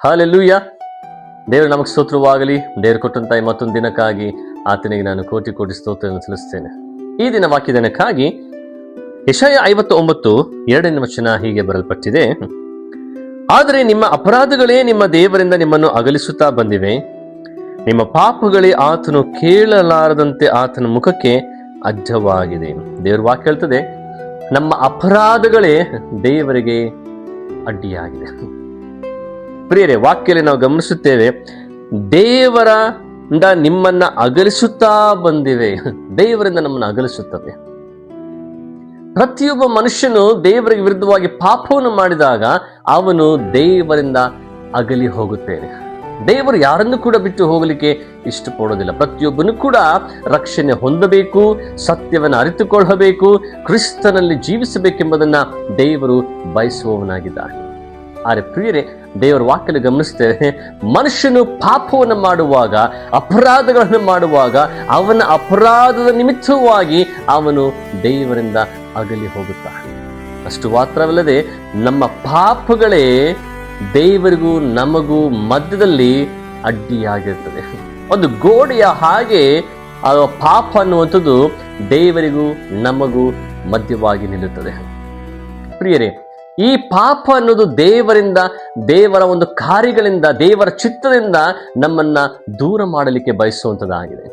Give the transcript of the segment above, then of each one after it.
Hallelujah. ದೇವರು ನಮಗೆ ಸ್ತೋತ್ರವಾಗಲಿ. ದೇವರು ಕೊಟ್ಟಂತ ಮತ್ತೊಂದು ದಿನಕ್ಕಾಗಿ ಆತನಿಗೆ ನಾನು ಕೋಟಿ ಕೋಟಿ ಸ್ತೋತ್ರವನ್ನು ಸಲ್ಲಿಸ್ತೇನೆ. ಈ ದಿನ ವಾಕ್ಯ ದಿನಕ್ಕಾಗಿ ಯೆಶಾಯ 59:2 ವಚನ ಹೀಗೆ ಬರೆಯಲ್ಪಟ್ಟಿದೆ. ಆದರೆ ನಿಮ್ಮ ಅಪರಾಧಗಳೇ ನಿಮ್ಮ ದೇವರಿಂದ ನಿಮ್ಮನ್ನು ಅಗಲಿಸುತ್ತಾ ಬಂದಿವೆ, ನಿಮ್ಮ ಪಾಪಗಳೇ ಆತನು ಕೇಳಲಾರದಂತೆ ಆತನ ಮುಖಕ್ಕೆ ಅಡ್ಡವಾಗಿದೆ. ದೇವರ ವಾಕ್ಯ ಹೇಳ್ತದೆ, ನಮ್ಮ ಅಪರಾಧಗಳೇ ದೇವರಿಗೆ ಅಡ್ಡಿಯಾಗಿದೆ. ಪ್ರಿಯರೇ, ವಾಕ್ಯದಲ್ಲಿ ನಾವು ಗಮನಿಸುತ್ತೇವೆ, ದೇವರಿಂದ ನಿಮ್ಮನ್ನ ಅಗಲಿಸುತ್ತಾ ಬಂದಿವೆ. ದೇವರಿಂದ ನಮ್ಮನ್ನು ಅಗಲಿಸುತ್ತದೆ. ಪ್ರತಿಯೊಬ್ಬ ಮನುಷ್ಯನು ದೇವರಿಗೆ ವಿರುದ್ಧವಾಗಿ ಪಾಪವನ್ನು ಮಾಡಿದಾಗ ಅವನು ದೇವರಿಂದ ಅಗಲಿ ಹೋಗುತ್ತೇನೆ. ದೇವರು ಯಾರನ್ನು ಕೂಡ ಬಿಟ್ಟು ಹೋಗಲಿಕ್ಕೆ ಇಷ್ಟಪಡೋದಿಲ್ಲ. ಪ್ರತಿಯೊಬ್ಬನು ಕೂಡ ರಕ್ಷಣೆ ಹೊಂದಬೇಕು, ಸತ್ಯವನ್ನು ಅರಿತುಕೊಳ್ಳಬೇಕು, ಕ್ರಿಸ್ತನಲ್ಲಿ ಜೀವಿಸಬೇಕೆಂಬುದನ್ನ ದೇವರು ಬಯಸುವವನಾಗಿದ್ದಾನೆ. ಆದರೆ ಪ್ರಿಯರೇ, ದೇವರ ವಾಕ್ಯದಲ್ಲಿ ಗಮನಿಸ್ತೇವೆ, ಮನುಷ್ಯನು ಪಾಪವನ್ನು ಮಾಡುವಾಗ, ಅಪರಾಧಗಳನ್ನು ಮಾಡುವಾಗ ಅವನ ಅಪರಾಧದ ನಿಮಿತ್ತವಾಗಿ ಅವನು ದೇವರಿಂದ ಅಗಲಿ ಹೋಗುತ್ತಾನೆ. ಅಷ್ಟು ಮಾತ್ರವಲ್ಲದೆ ನಮ್ಮ ಪಾಪಗಳೇ ದೇವರಿಗೂ ನಮಗೂ ಮಧ್ಯದಲ್ಲಿ ಅಡ್ಡಿಯಾಗಿರ್ತದೆ. ಒಂದು ಗೋಡೆಯ ಹಾಗೆ ಆ ಪಾಪ ಅನ್ನುವಂಥದ್ದು ದೇವರಿಗೂ ನಮಗೂ ಮಧ್ಯವಾಗಿ ನಿಲ್ಲುತ್ತದೆ. ಪ್ರಿಯರೇ, ಈ ಪಾಪ ಅನ್ನೋದು ದೇವರಿಂದ, ದೇವರ ಒಂದು ಕಾರ್ಯಗಳಿಂದ, ದೇವರ ಚಿತ್ತದಿಂದ ನಮ್ಮನ್ನ ದೂರ ಮಾಡಲಿಕ್ಕೆ ಬಯಸುವಂಥದ್ದಾಗಿದೆ.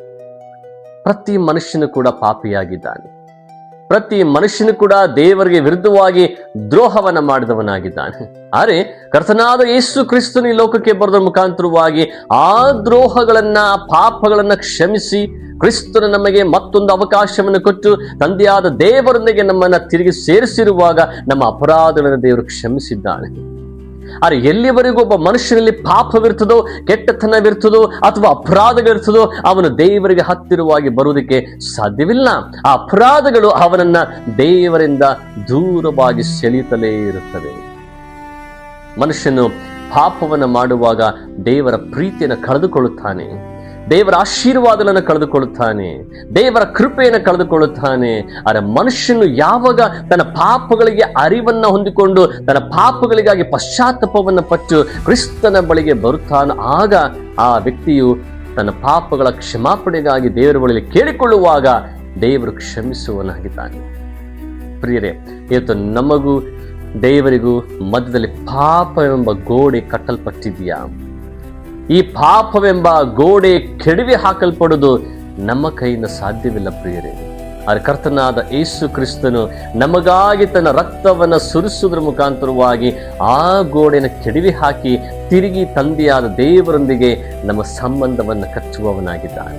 ಪ್ರತಿ ಮನುಷ್ಯನು ಕೂಡ ಪಾಪಿಯಾಗಿದ್ದಾನೆ. ಪ್ರತಿ ಮನುಷ್ಯನು ಕೂಡ ದೇವರಿಗೆ ವಿರುದ್ಧವಾಗಿ ದ್ರೋಹವನ್ನ ಮಾಡಿದವನಾಗಿದ್ದಾನೆ. ಆದರೆ ಕರ್ತನಾದ ಯೇಸು ಕ್ರಿಸ್ತನು ಈ ಲೋಕಕ್ಕೆ ಬರೋದ್ರ ಮುಖಾಂತರವಾಗಿ ಆ ದ್ರೋಹಗಳನ್ನ, ಪಾಪಗಳನ್ನ ಕ್ಷಮಿಸಿ ಕ್ರಿಸ್ತನು ನಮಗೆ ಮತ್ತೊಂದು ಅವಕಾಶವನ್ನು ಕೊಟ್ಟು ತಂದೆಯಾದ ದೇವರೊಂದಿಗೆ ನಮ್ಮನ್ನ ತಿರುಗಿ ಸೇರಿಸಿರುವಾಗ ನಮ್ಮ ಅಪರಾಧಗಳನ್ನು ದೇವರು ಕ್ಷಮಿಸಿದ್ದಾನೆ. ಆದರೆ ಎಲ್ಲಿವರೆಗೂ ಒಬ್ಬ ಮನುಷ್ಯನಲ್ಲಿ ಪಾಪವಿರ್ತದೋ, ಕೆಟ್ಟತನವಿರ್ತದೋ ಅಥವಾ ಅಪರಾಧಗಳಿರ್ತದೋ ಅವನು ದೇವರಿಗೆ ಹತ್ತಿರವಾಗಿ ಬರುವುದಕ್ಕೆ ಸಾಧ್ಯವಿಲ್ಲ. ಆ ಅಪರಾಧಗಳು ಅವನನ್ನ ದೇವರಿಂದ ದೂರವಾಗಿ ಸೆಳೆಯುತ್ತಲೇ ಇರುತ್ತವೆ. ಮನುಷ್ಯನು ಪಾಪವನ್ನು ಮಾಡುವಾಗ ದೇವರ ಪ್ರೀತಿಯನ್ನು ಕಳೆದುಕೊಳ್ಳುತ್ತಾನೆ, ದೇವರ ಆಶೀರ್ವಾದಗಳನ್ನು ಕಳೆದುಕೊಳ್ಳುತ್ತಾನೆ, ದೇವರ ಕೃಪೆಯನ್ನು ಕಳೆದುಕೊಳ್ಳುತ್ತಾನೆ. ಆದರೆ ಮನುಷ್ಯನು ಯಾವಾಗ ತನ್ನ ಪಾಪಗಳಿಗೆ ಅರಿವನ್ನ ಹೊಂದಿಕೊಂಡು ತನ್ನ ಪಾಪಗಳಿಗಾಗಿ ಪಶ್ಚಾತ್ತಾಪವನ್ನು ಪಟ್ಟು ಕ್ರಿಸ್ತನ ಬಳಿಗೆ ಬರುತ್ತಾನೋ ಆಗ ಆ ವ್ಯಕ್ತಿಯು ತನ್ನ ಪಾಪಗಳ ಕ್ಷಮಾಪಣೆಗಾಗಿ ದೇವರ ಬಳಿಗೆ ಕೇಳಿಕೊಳ್ಳುವಾಗ ದೇವರು ಕ್ಷಮಿಸುವನಾಗಿದ್ದಾನೆ. ಪ್ರಿಯರೇ, ಇವತ್ತು ನಮಗೂ ದೇವರಿಗೂ ಮಧ್ಯದಲ್ಲಿ ಪಾಪವೆಂಬ ಗೋಡೆ ಕಟ್ಟಲ್ಪಟ್ಟಿದೆಯಾ? ಈ ಪಾಪವೆಂಬ ಗೋಡೆ ಕೆಡವಿ ಹಾಕಲ್ಪಡುವುದು ನಮ್ಮ ಕೈಯಿಂದ ಸಾಧ್ಯವಿಲ್ಲ ಪ್ರಿಯರೇ. ಆದರೆ ಕರ್ತನಾದ ಯೇಸು ಕ್ರಿಸ್ತನು ನಮಗಾಗಿ ತನ್ನ ರಕ್ತವನ್ನು ಸುರಿಸುವುದರ ಮುಖಾಂತರವಾಗಿ ಆ ಗೋಡೆಯನ್ನು ಕೆಡವಿ ಹಾಕಿ ತಿರುಗಿ ತಂದೆಯಾದ ದೇವರೊಂದಿಗೆ ನಮ್ಮ ಸಂಬಂಧವನ್ನು ಕಟ್ಟುವವನಾಗಿದ್ದಾನೆ.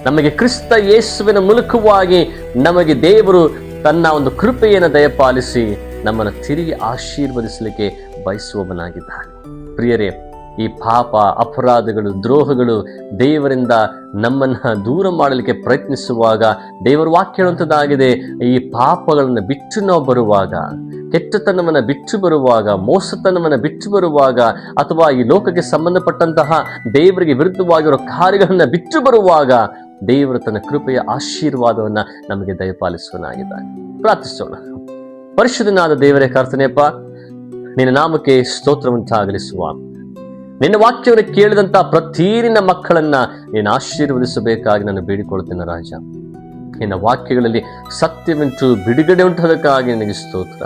ನಮಗೆ ಕ್ರಿಸ್ತ ಯೇಸುವಿನ ಮೂಲಕವಾಗಿ ನಮಗೆ ದೇವರು ತನ್ನ ಒಂದು ಕೃಪೆಯನ್ನು ದಯಪಾಲಿಸಿ ನಮ್ಮನ್ನು ತಿರುಗಿ ಆಶೀರ್ವದಿಸಲಿಕ್ಕೆ ಬಯಸುವವನಾಗಿದ್ದಾನೆ. ಪ್ರಿಯರೇ, ಈ ಪಾಪ, ಅಪರಾಧಗಳು, ದ್ರೋಹಗಳು ದೇವರಿಂದ ನಮ್ಮನ್ನ ದೂರ ಮಾಡಲಿಕ್ಕೆ ಪ್ರಯತ್ನಿಸುವಾಗ ದೇವರ ವಾಕ್ಯ ಹೇಳುವಂಥದ್ದಾಗಿದೆ, ಈ ಪಾಪಗಳನ್ನು ಬಿಟ್ಟು ನಾವು ಬರುವಾಗ, ಕೆಟ್ಟತನವನ್ನು ಬಿಟ್ಟು ಬರುವಾಗ, ಮೋಸತನವನ್ನು ಬಿಟ್ಟು ಬರುವಾಗ, ಅಥವಾ ಈ ಲೋಕಕ್ಕೆ ಸಂಬಂಧಪಟ್ಟಂತಹ ದೇವರಿಗೆ ವಿರುದ್ಧವಾಗಿರೋ ಕಾರ್ಯಗಳನ್ನು ಬಿಟ್ಟು ಬರುವಾಗ ದೇವರು ತನ್ನ ಕೃಪೆಯ ಆಶೀರ್ವಾದವನ್ನ ನಮಗೆ ದಯಪಾಲಿಸುವನಾಗಿದ್ದಾನೆ. ಪ್ರಾರ್ಥಿಸೋಣ. ಪರಿಶುದ್ಧನಾದ ದೇವರೇ, ಕರ್ತನೆಯಪ್ಪ, ನಿನ್ನ ನಾಮಕ್ಕೆ ಸ್ತೋತ್ರವಂತಾಗಲಿ. ಸ್ವಾಮಿ, ನಿನ್ನ ವಾಕ್ಯವನ್ನು ಕೇಳಿದಂತ ಪ್ರತಿ ನಿನ್ನ ಮಕ್ಕಳನ್ನ ನೀನು ಆಶೀರ್ವದಿಸಬೇಕಾಗಿ ನಾನು ಬೇಡಿಕೊಳ್ತೇನೆ ರಾಜ. ನಿನ್ನ ವಾಕ್ಯಗಳಲ್ಲಿ ಸತ್ಯವುಂಟು, ಬಿಡುಗಡೆ ಉಂಟದಕ್ಕಾಗಿ ನಿನಗೆ ಸ್ತೋತ್ರ.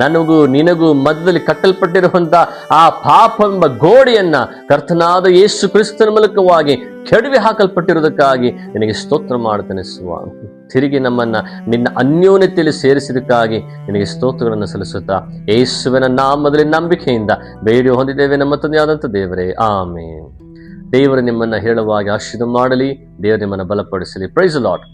ನನಗೂ ನಿನಗೂ ಮಧ್ಯದಲ್ಲಿ ಕಟ್ಟಲ್ಪಟ್ಟಿರುವಂತ ಆ ಪಾಪ ಎಂಬ ಗೋಡೆಯನ್ನ ಕರ್ತನಾದ ಯೇಸು ಕ್ರಿಸ್ತನ ಮೂಲಕವಾಗಿ ಕೆಡವಿ ಹಾಕಲ್ಪಟ್ಟಿರುವುದಕ್ಕಾಗಿ ನಿನಗೆ ಸ್ತೋತ್ರ ಮಾಡ್ತೇನೆ ಸ್ವಾಮಿ. ತಿರುಗಿ ನಮ್ಮನ್ನ ನಿನ್ನ ಅನ್ಯೋನ್ಯತೆಯಲ್ಲಿ ಸೇರಿಸಿದಕ್ಕಾಗಿ ನಿನಗೆ ಸ್ತೋತ್ರಗಳನ್ನು ಸಲ್ಲಿಸುತ್ತಾ ಯೇಸುವಿನ ನಾಮದಲ್ಲಿ ನಂಬಿಕೆಯಿಂದ ಬೇಡಿ ಹೊಂದಿದ್ದೇವೆ ನಮ್ಮ ತಂದೆಯಾದಂಥ ದೇವರೇ, ಆಮೇನ್. ದೇವರು ನಿಮ್ಮನ್ನ ಹೇಳುವಾಗಿ ಆಶೀರ್ವಾದ ಮಾಡಲಿ. ದೇವರು ನಿಮ್ಮನ್ನು ಬಲಪಡಿಸಲಿ. Price lord.